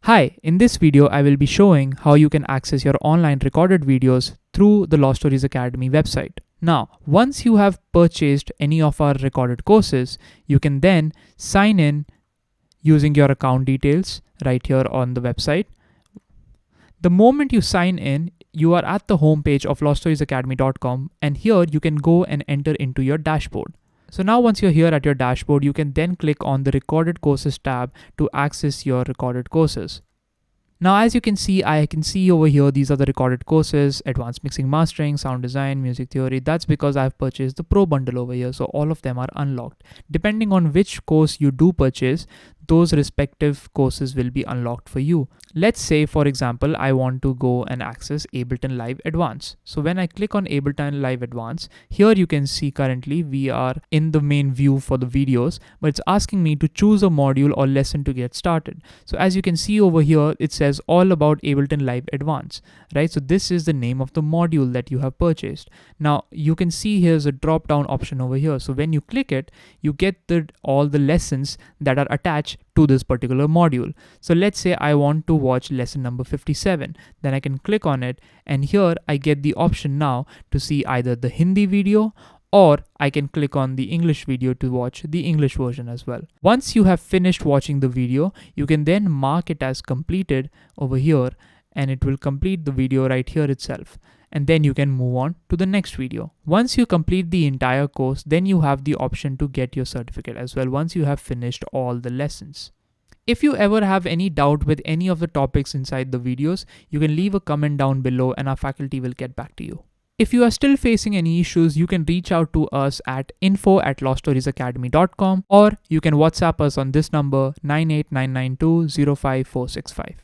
Hi, in this video I will be showing how you can access your online recorded videos through the Lost Stories Academy website. Now, once you have purchased any of our recorded courses, you can then sign in using your account details right here on the website. The moment you sign in, you are at the homepage of loststoriesacademy.com, and here you can go and enter into your dashboard. So now once you're here at your dashboard, you can then click on the recorded courses tab to access your recorded courses. Now, as you can see, I can see over here, these are the recorded courses: advanced mixing, mastering, sound design, music theory. That's because I've purchased the pro bundle over here. So all of them are unlocked. Depending on which course you do purchase, those respective courses will be unlocked for you. Let's say, for example, I want to go and access Ableton Live Advanced. So when I click on Ableton Live Advanced, here you can see currently we are in the main view for the videos, but it's asking me to choose a module or lesson to get started. So as you can see over here, it says all about Ableton Live Advanced, right? So this is the name of the module that you have purchased. Now you can see here's a drop down option over here. So when you click it, you get all the lessons that are attached to this particular module. So let's say I want to watch lesson number 57, then I can click on it, and here I get the option now to see either the Hindi video, or I can click on the English video to watch the English version as well. Once you have finished watching the video, you can then mark it as completed over here, and it will complete the video right here itself. And then you can move on to the next video. Once you complete the entire course, then you have the option to get your certificate as well once you have finished all the lessons. If you ever have any doubt with any of the topics inside the videos, you can leave a comment down below and our faculty will get back to you. If you are still facing any issues, you can reach out to us at info@loststoriesacademy.com, or you can WhatsApp us on this number 98992 05465.